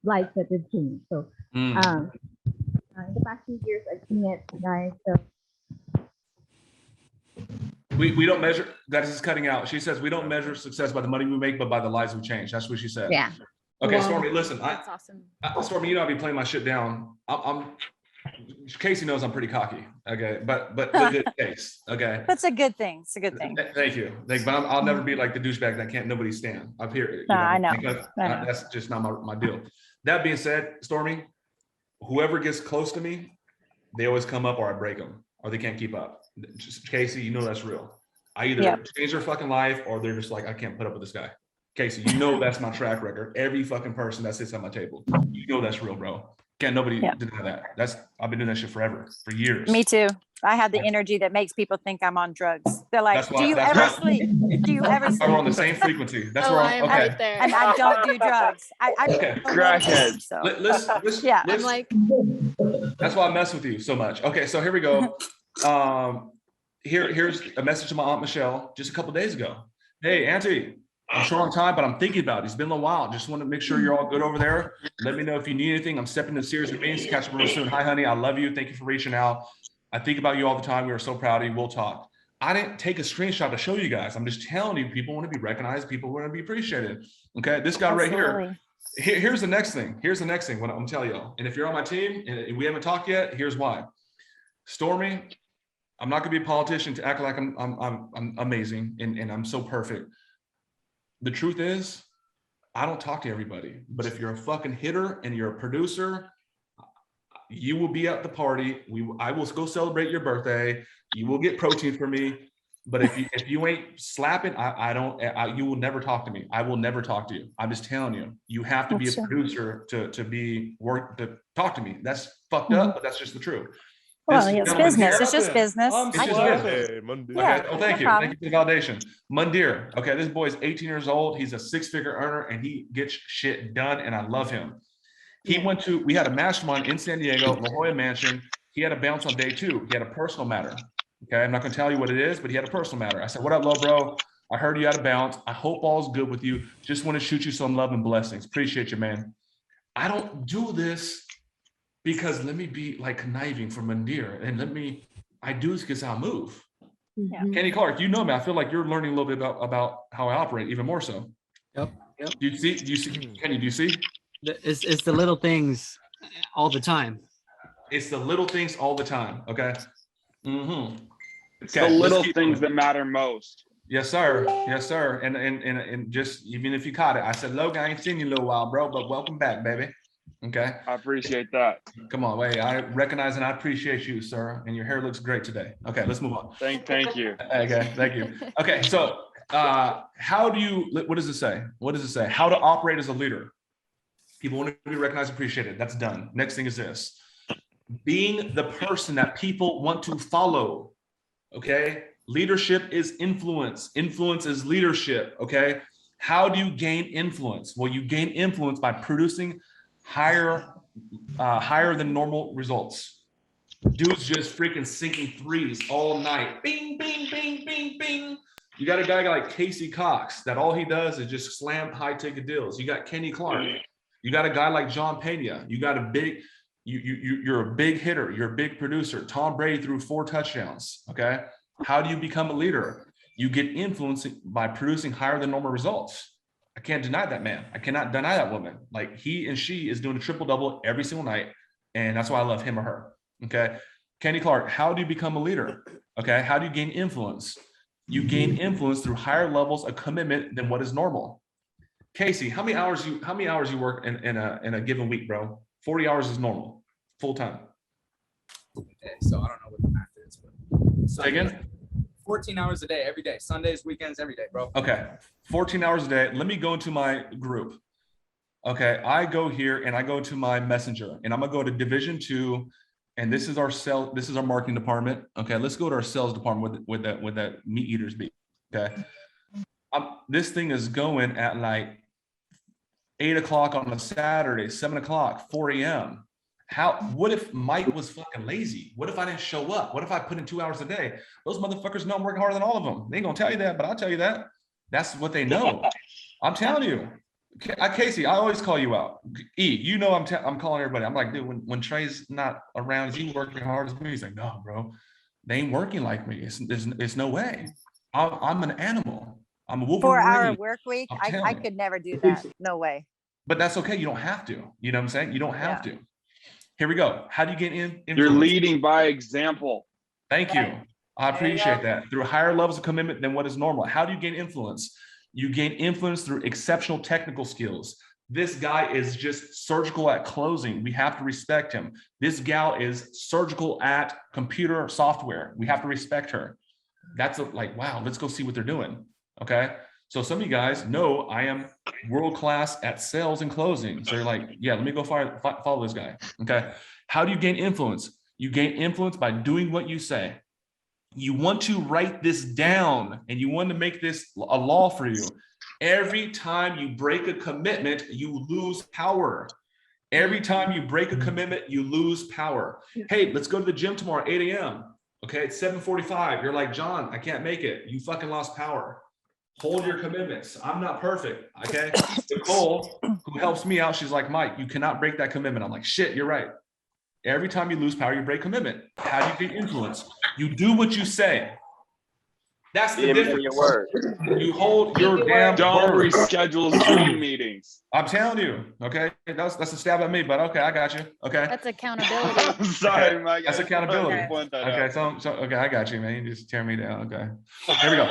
S16: lives that we've changed. So in the past 2 years, I've seen it, guys. So
S2: we don't measure, that is cutting out. She says we don't measure success by the money we make, but by the lives we change. That's what she said.
S16: Yeah.
S2: Okay,
S16: Wow.
S2: Stormy, listen.
S16: That's awesome.
S2: Stormy, I'll be playing my shit down. Casey knows I'm pretty cocky. Okay, but the good case. Okay.
S15: That's a good thing. It's a good thing.
S2: Thank you. But I'll never be like the douchebag that can't nobody stand up here.
S15: I know.
S2: That's just not my deal. That being said, Stormy, whoever gets close to me, they always come up or I break them or they can't keep up. Just Casey, that's real. I either change their fucking life or they're just like, I can't put up with this guy. Casey, that's my track record. Every fucking person that sits at my table, that's real, bro. Can't nobody deny that. I've been doing that shit forever, for years.
S15: Me too. I have the energy that makes people think I'm on drugs. They're like, do you ever sleep? Do you ever sleep?
S2: We're on the same frequency. That's where I'm okay.
S16: Right there.
S15: And I don't do drugs.
S2: Okay.
S12: Crackhead.
S15: So.
S16: I'm like,
S2: that's why I mess with you so much. Okay, so here we go. Here's a message to my Aunt Michelle just a couple days ago. Hey, Auntie, I'm short on time, but I'm thinking about it. It's been a while. Just want to make sure you're all good over there. Let me know if you need anything. I'm stepping into serious meetings. Catch up real soon. Hi, honey. I love you. Thank you for reaching out. I think about you all the time. We are so proud of you. We'll talk. I didn't take a screenshot to show you guys. I'm just telling you, people want to be recognized. People want to be appreciated. Okay, this guy right here. Here's the next thing. What I'm telling y'all. And if you're on my team and we haven't talked yet, here's why. Stormy, I'm not going to be a politician to act like I'm amazing and I'm so perfect. The truth is, I don't talk to everybody, but if you're a fucking hitter and you're a producer, you will be at the party. I will go celebrate your birthday. You will get protein from me. But if you ain't slapping, you will never talk to me. I will never talk to you. I'm just telling you, you have to be a producer to talk to me. That's fucked up, but that's just the truth.
S15: Well, it's business. It's just business.
S2: It's just business. Okay. Oh, thank you. Thank you for the validation. Mundir. Okay, this boy is 18 years old. He's a six-figure earner and he gets shit done and I love him. We had a mastermind in San Diego, La Jolla Mansion. He had a bounce on day 2. He had a personal matter. Okay, I'm not gonna tell you what it is, but he had a personal matter. I said, what up, little bro? I heard you had a bounce. I hope all's good with you. Just want to shoot you some love and blessings. Appreciate you, man. I don't do this because let me be like conniving for Mundir and I do this because I move. Kenny Clark, you know me. I feel like you're learning a little bit about how I operate, even more so.
S4: Yep.
S2: Do you see, Kenny, do you see?
S4: It's the little things all the time.
S2: It's the little things all the time. Okay. Mm-hmm.
S12: It's the little things that matter most.
S2: Yes, sir. Yes, sir. And just even if you caught it, I said, Logan, I ain't seen you in a little while, bro, but welcome back, baby. Okay.
S12: I appreciate that.
S2: Come on, wait. I recognize and I appreciate you, sir. And your hair looks great today. Okay, let's move on.
S12: Thank you.
S2: Okay, thank you. Okay, so how do you, what does it say? What does it say? How to operate as a leader. People want to be recognized and appreciated. That's done. Next thing is this. Being the person that people want to follow. Okay. Leadership is influence. Influence is leadership. Okay. How do you gain influence? Well, you gain influence by producing higher than normal results. Dude's just freaking sinking threes all night. Bing, bing, bing, bing, bing. You got a guy like Casey Cox that all he does is just slam high ticket deals. You got Kenny Clark. You got a guy like John Pena. You got a big, you're a big hitter. You're a big producer. Tom Brady threw 4 touchdowns. Okay. How do you become a leader? You get influenced by producing higher than normal results. I can't deny that man. I cannot deny that woman. Like he and she is doing a triple double every single night. And that's why I love him or her. Okay. Kenny Clark, how do you become a leader? Okay. How do you gain influence? You gain influence through higher levels of commitment than what is normal. Casey, how many hours you work in a given week, bro? 40 hours is normal, full time.
S3: Okay, so I don't know what the math is, but
S2: say again.
S3: 14 hours a day, every day, Sundays, weekends, every day, bro.
S2: Okay, 14 hours a day. Let me go into my group. Okay, I go here and I go to my messenger, and I'm gonna go to Division 2, and this is our this is our marketing department. Okay, let's go to our sales department with that meat eaters beat. Okay, this thing is going at like 8 o'clock on a Saturday, 7 o'clock, 4 a.m. What if Mike was fucking lazy? What if I didn't show up? What if I put in 2 hours a day? Those motherfuckers know I'm working harder than all of them. They ain't gonna tell you that, but I'll tell you that. That's what they know. I'm telling you. Casey, I always call you out. You know I'm calling everybody. I'm like, dude, when Trey's not around, is he working hard as me? He's like, no, bro. They ain't working like me. It's no way. I'm an animal. I'm a Wolverine.
S15: 4-hour work week. I could never do that. No way.
S2: But that's okay. You don't have to. You know what I'm saying? You don't have to. Here we go. How do you get in?
S12: You're leading by example.
S2: Thank you. I appreciate that. Through higher levels of commitment than what is normal. How do you gain influence? You gain influence through exceptional technical skills. This guy is just surgical at closing. We have to respect him. This gal is surgical at computer software. We have to respect her. That's like, wow, let's go see what they're doing. Okay. So some of you guys know I am world-class at sales and closing. So you're like, yeah, let me go follow this guy. Okay. How do you gain influence? You gain influence by doing what you say. You want to write this down and you want to make this a law for you. Every time you break a commitment, you lose power. Every time you break a commitment, you lose power. Hey, let's go to the gym tomorrow at 8 a.m. Okay, it's 7:45. You're like, John, I can't make it. You fucking lost power. Hold your commitments. I'm not perfect. Okay. Nicole, who helps me out, she's like, Mike, you cannot break that commitment. I'm like, shit, you're right. Every time you lose power, you break commitment. How do you get influence? You do what you say. That's the difference.
S12: Your word.
S2: You hold your damn
S12: Don't
S2: word.
S12: reschedule Zoom meetings.
S2: I'm telling you. Okay. That's a stab at me, but okay, I got you. Okay.
S15: That's accountability.
S12: I'm sorry, Mike.
S2: That's accountability. Okay. So okay, I got you, man. You just tear me down. Okay. Here we go.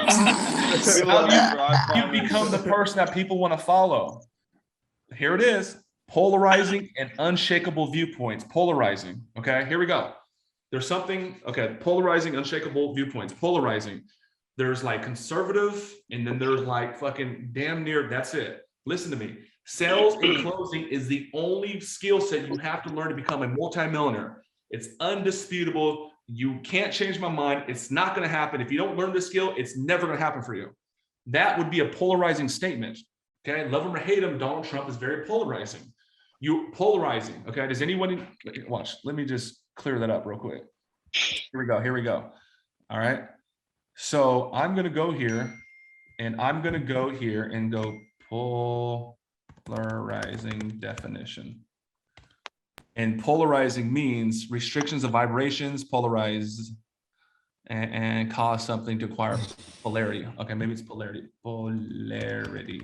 S2: You become the person that people want to follow. Here it is. Polarizing and unshakable viewpoints. Polarizing. Okay. Here we go. There's something. Okay. Polarizing, unshakable viewpoints. Polarizing. There's like conservative, and then there's like fucking damn near. That's it. Listen to me. Sales and closing is the only skill set you have to learn to become a multimillionaire. It's undisputable. You can't change my mind. It's not going to happen. If you don't learn this skill, it's never going to happen for you. That would be a polarizing statement. Okay. Love him or hate him, Donald Trump is very polarizing. You polarizing. Okay. Does anyone watch? Let me just clear that up real quick. Here we go. Here we go. All right. So I'm going to go here and I'm going to go here and go polarizing definition. And polarizing means restrictions of vibrations, polarized and cause something to acquire polarity. Okay, maybe it's polarity. Polarity.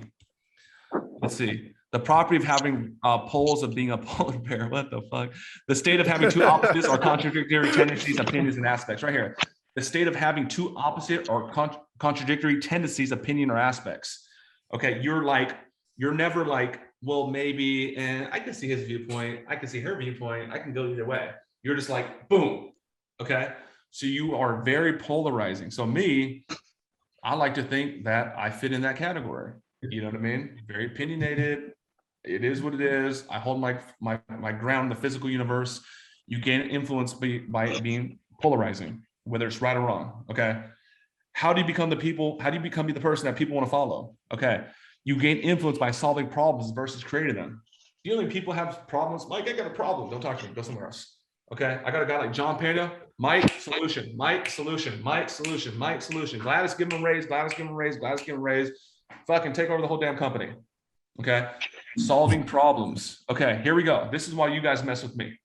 S2: Let's see. The property of having poles of being a polar bear. What the fuck? The state of having two opposites or contradictory tendencies, opinions, and aspects. Right here. The state of having two opposite or contradictory tendencies, opinion, or aspects. Okay, you're never like, well, maybe, and I can see his viewpoint, I can see her viewpoint, I can go either way. You're just like, boom. Okay, so you are very polarizing. So me, I like to think that I fit in that category. You know what I mean? Very opinionated. It is what it is. I hold my ground in the physical universe. You gain influence by being polarizing, whether it's right or wrong. Okay. How do you become the person that people want to follow? Okay. You gain influence by solving problems versus creating them. Do you know when people have problems? Mike, I got a problem. Don't talk to me. Go somewhere else. Okay. I got a guy like John Pena. Mike, solution. Mike, solution. Mike, solution. Mike, solution. Gladys, give him a raise. Gladys, give him a raise. Gladys, give him a raise. Fucking take over the whole damn company. Okay. Solving problems. Okay. Here we go. This is why you guys mess with me.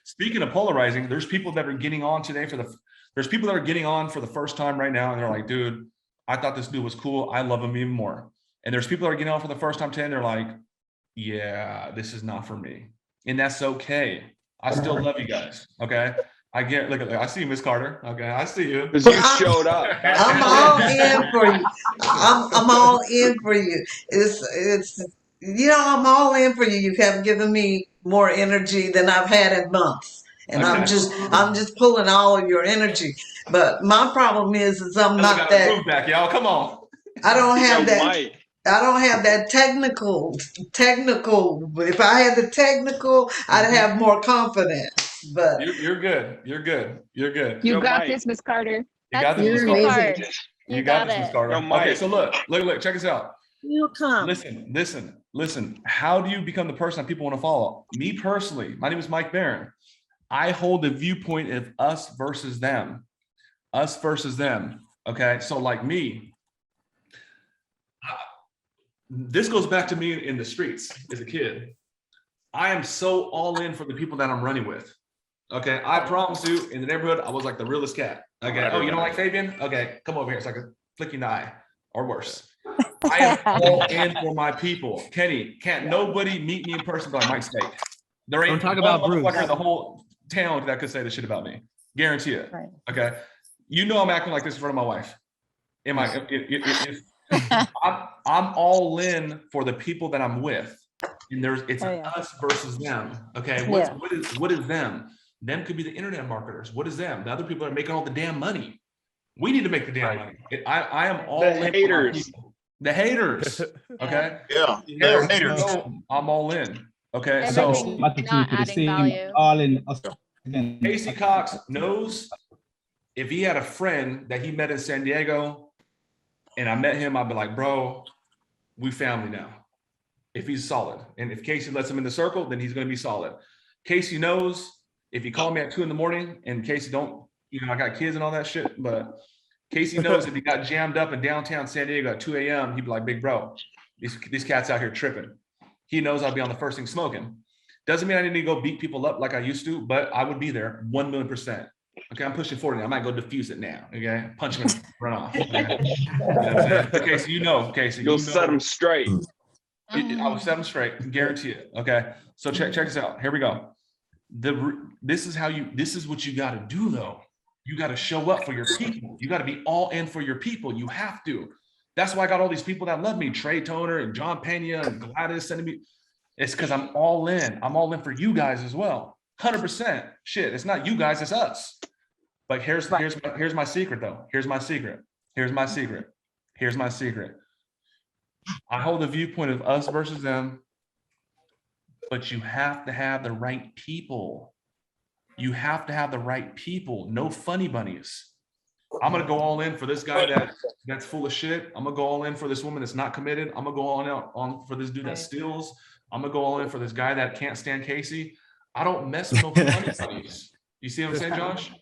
S2: Speaking of polarizing, there's people that are getting on today there's people that are getting on for the first time right now. And they're like, dude, I thought this dude was cool. I love him even more. And there's people that are getting on for the first time today. And they're like, yeah, this is not for me. And that's okay. I still love you guys. Okay. Look, I see you, Miss Carter. Okay. I see you.
S12: Because you showed up.
S17: I'm all in for you. I'm all in for you. It's I'm all in for you. You have given me more energy than I've had in months. And okay. I'm just pulling all of your energy. But my problem is I'm not that.
S2: Move back, y'all. Come on.
S17: I don't have that. Mike. I don't have that technical. If I had the technical, I'd have more confidence. But
S2: you're good. You're good.
S18: You got this, Miss Carter.
S2: You got this, Miss Carter. You got this, Miss Carter. Okay, so look. Check this out.
S11: You come.
S2: Listen. How do you become the person that people want to follow? Me personally, my name is Mike Barron. I hold the viewpoint of us versus them. Us versus them. Okay, so like me, this goes back to me in the streets as a kid. I am so all in for the people that I'm running with. Okay, I promise you, in the neighborhood, I was like the realest cat. Okay, oh, you don't like Fabian? Okay, come over here so I can flick you in the eye, or worse. I am all in for my people. Kenny, can't nobody meet me in person like Mike Steak. There ain't
S4: don't talk about Bruce.
S2: In the whole town that could say this shit about me. Guarantee it. Right. Okay, you know I'm acting like this in front of my wife. I'm all in for the people that I'm with, and it's us versus them. Okay, what is them? Them could be the internet marketers. What is them? The other people are making all the damn money. We need to make the damn money. I am all in.
S12: Haters.
S2: The haters. Okay.
S5: Yeah. Haters.
S2: I'm all in. Okay.
S18: Everything not adding value. All in.
S2: Casey Cox knows if he had a friend that he met in San Diego, and I met him, I'd be like, bro, we family now. If he's solid, and if Casey lets him in the circle, then he's going to be solid. Casey knows. If you call me at 2 a.m. and Casey I got kids and all that shit, but Casey knows if he got jammed up in downtown San Diego at 2 a.m., he'd be like, big bro, these cats out here tripping. He knows I'll be on the first thing smoking. Doesn't mean I need to go beat people up like I used to, but I would be there 1,000,000%. Okay, I'm pushing 40 now. I might go diffuse it now. Okay, punch him and run off. Okay? You know what I'm saying? Okay, so Casey.
S12: You'll set him straight.
S2: I will set him straight. Guarantee it. Okay, so check this out. Here we go. This is what you got to do though. You got to show up for your people. You got to be all in for your people. You have to. That's why I got all these people that love me, Trey Toner and John Pena and Gladys sending me. It's because I'm all in. I'm all in for you guys as well. 100%. Shit, it's not you guys, it's us. But here's my secret though. Here's my secret. I hold the viewpoint of us versus them. But you have to have the right people. No funny bunnies. I'm gonna go all in for this guy that's full of shit. I'm gonna go all in for this woman that's not committed. I'm gonna go all in for this dude that steals. I'm gonna go all in for this guy that can't stand Casey. I don't mess with no funny bunnies. You see what I'm saying, Josh?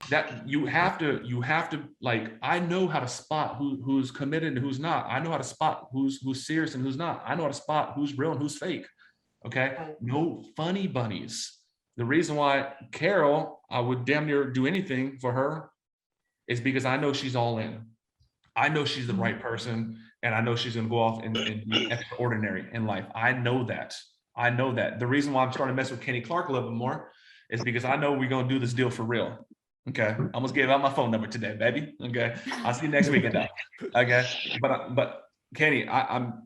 S2: That you have to like, I know how to spot who's committed and who's not. I know how to spot who's serious and who's not. I know how to spot who's real and who's fake. Okay, no funny bunnies. The reason why Carol, I would damn near do anything for her is because I know she's all in. I know she's the right person, and I know she's going to go off and be extraordinary in life. I know that. I know that. The reason why I'm starting to mess with Kenny Clark a little bit more is because I know we're going to do this deal for real. Okay. I almost gave out my phone number today, baby. Okay. I'll see you next weekend now. Okay. But Kenny, I'm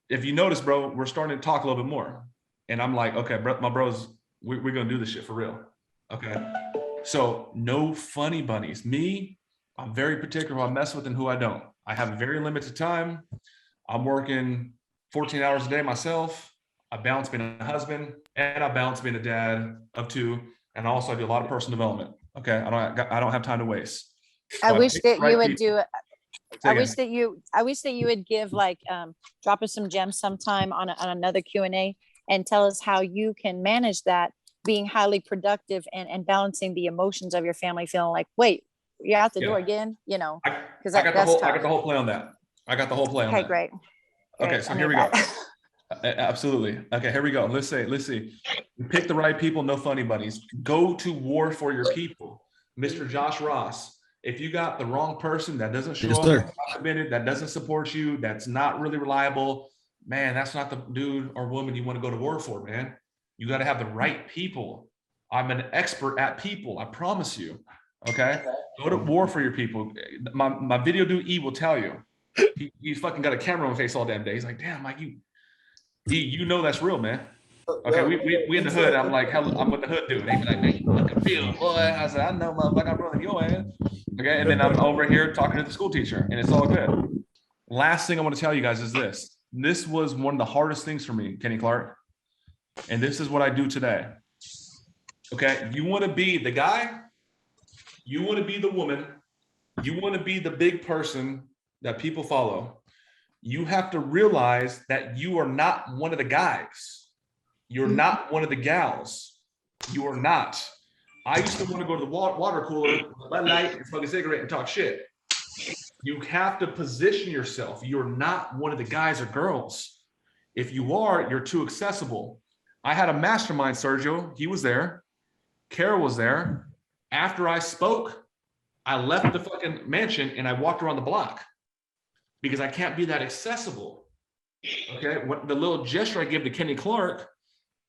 S2: if you notice, bro, we're starting to talk a little bit more. And I'm like, okay, bro, my bros, we're going to do this shit for real. Okay. So no funny bunnies. Me, I'm very particular who I mess with and who I don't. I have very limited time. I'm working 14 hours a day myself. I balance being a husband and I balance being a dad of 2. And also I do a lot of personal development. Okay. I don't have time to waste. So
S15: I wish that you would
S2: people.
S15: do I wish that you would give like drop us some gems sometime on another Q&A and tell us how you can manage that, being highly productive and balancing the emotions of your family, feeling like, wait, you're out the door again, you know, because
S2: I got the whole play on that. I got the whole play on that.
S15: Okay, great.
S2: Okay, so here we go. Absolutely. Okay, here we go. Let's see. Pick the right people, no funny bunnies. Go to war for your people. Mr. Josh Ross, if you got the wrong person that doesn't show up, that doesn't support you, that's not really reliable, man, that's not the dude or woman you want to go to war for, man. You got to have the right people. I'm an expert at people, I promise you. Okay? Go to war for your people. My video dude E will tell you. He's fucking got a camera on his face all damn day. He's like, damn, Mike, you know that's real, man. Okay, we in the hood. I'm like, hell, I'm with the hood dude. They be like, man, you fucking feel, boy. I said, I know, motherfucker, I'm running your ass. Okay, and then I'm over here talking to the school teacher, and it's all good. Last thing I want to tell you guys is this. This was one of the hardest things for me, Kenny Clark. And this is what I do today. Okay, you want to be the guy, you want to be the woman, you want to be the big person that people follow. You have to realize that you are not one of the guys. You're not one of the gals. You are not. I used to want to go to the water cooler, Bud Light, and smoke a cigarette and talk shit. You have to position yourself. You're not one of the guys or girls. If you are, you're too accessible. I had a mastermind, Sergio. He was there. Carol was there. After I spoke, I left the fucking mansion and I walked around the block because I can't be that accessible. Okay. What the little gesture I give to Kenny Clark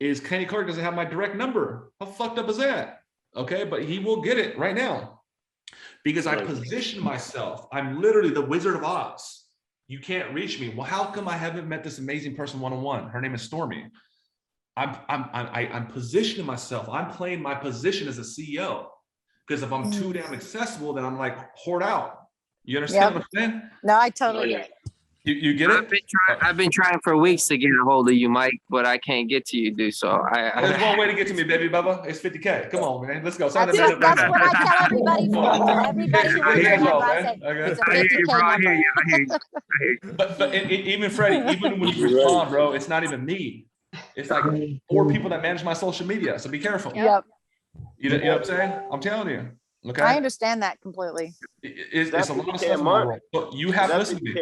S2: is Kenny Clark doesn't have my direct number. How fucked up is that? Okay. But he will get it right now because I position myself. I'm literally the Wizard of Oz. You can't reach me. Well, how come I haven't met this amazing person one-on-one? Her name is Stormy. I'm positioning myself. I'm playing my position as a CEO. Because if I'm too damn accessible, then I'm like hoard out. You understand what I'm saying?
S15: No, I totally get it.
S2: You get it?
S19: I've been trying for weeks to get a hold of you, Mike, but I can't get to you, dude. So
S2: There's one way to get to me, baby Bubba. It's 50K. Come on, man. Let's go.
S15: That's what I tell everybody. Everybody who wants to know, I say, it's a 50K number.
S2: But even Freddie, even when you respond, bro, it's not even me. It's like 4 people that manage my social media. So be careful.
S15: Yep.
S2: You know what I'm saying? I'm telling you. Okay.
S15: I understand that completely.
S2: It's a lot of stuff in the world. But you have to listen to me.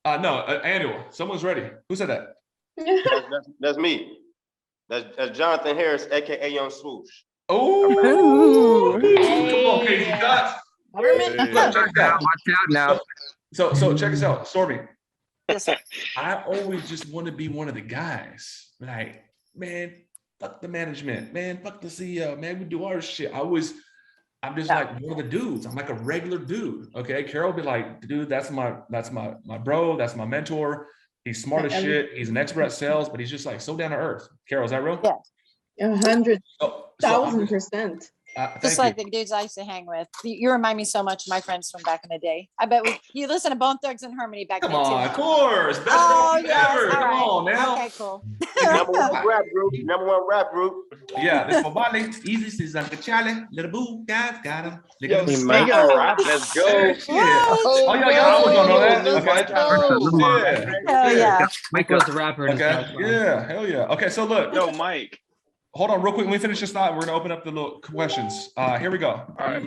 S2: No, annual. Someone's ready. Who said that?
S20: That's me. That's Jonathan Harris, aka Young Swoosh.
S2: Oh, come on, Casey Dots. Check it out.
S19: Watch out now.
S2: So check this out, Stormy. I always just want to be one of the guys. Like, man, fuck the management, man, fuck the CEO, man, we do our shit. I'm just like one of the dudes. I'm like a regular dude. Okay. Carol be like, dude, that's my bro, that's my mentor. He's smart as shit. He's an expert at sales, but he's just like so down to earth. Carol, is that real?
S10: Yeah. 100,000%.
S15: Just like the dudes I used to hang with. You remind me so much of my friends from back in the day. I bet you listen to Bone Thugs and Harmony back then.
S2: Come on, of course. Best ever. Come on now.
S15: Okay, cool.
S20: Number one rap group.
S2: Yeah, this for Bali. Easy season. Charlie. Little boo. Guys got him.
S20: Yo, let's go.
S2: Oh, y'all don't know that. Okay.
S15: Hell yeah.
S4: Mike was the rapper.
S2: Okay. Yeah. Hell yeah. Okay. So look.
S12: Yo, Mike.
S2: Hold on real quick. When we finish this thought, we're going to open up the little questions. Here we go. All right.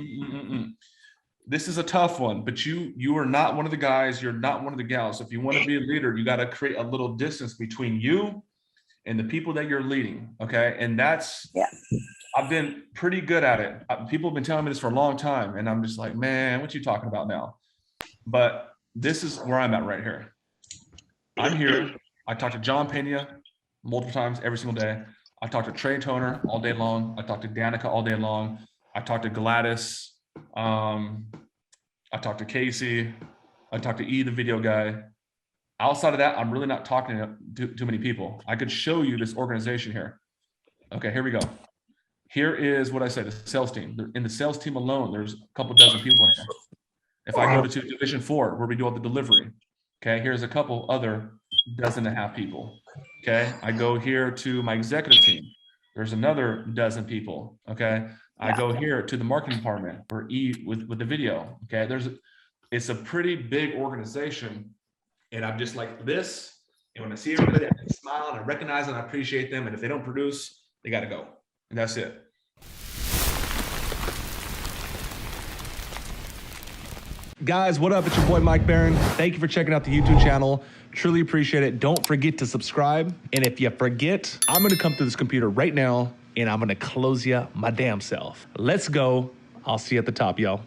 S2: This is a tough one, but you are not one of the guys. You're not one of the gals. If you want to be a leader, you got to create a little distance between you and the people that you're leading. Okay. And that's, I've been pretty good at it. People have been telling me this for a long time, and I'm just like, man, what you talking about now? But this is where I'm at right here. I'm here. I talk to John Pena multiple times every single day. I talk to Trey Toner all day long. I talk to Danica all day long. I talk to Gladys. I talk to Casey. I talk to E, the video guy. Outside of that, I'm really not talking to too many people. I could show you this organization here. Okay, here we go. Here is what I said, the sales team. In the sales team alone, there's a couple dozen people in here. If I go to Division 4, where we do all the delivery, okay, here's a couple other dozen and a half people. Okay, I go here to my executive team. There's another dozen people. Okay, I go here to the marketing department or E with the video. Okay, it's a pretty big organization, and I'm just like this. And when I see everybody, I smile and I recognize and I appreciate them. And if they don't produce, they got to go. And that's it. Guys, what up? It's your boy, Mike Barron. Thank you for checking out the YouTube channel. Truly appreciate it. Don't forget to subscribe. And if you forget, I'm going to come to this computer right now and I'm going to close you my damn self. Let's go. I'll see you at the top, y'all.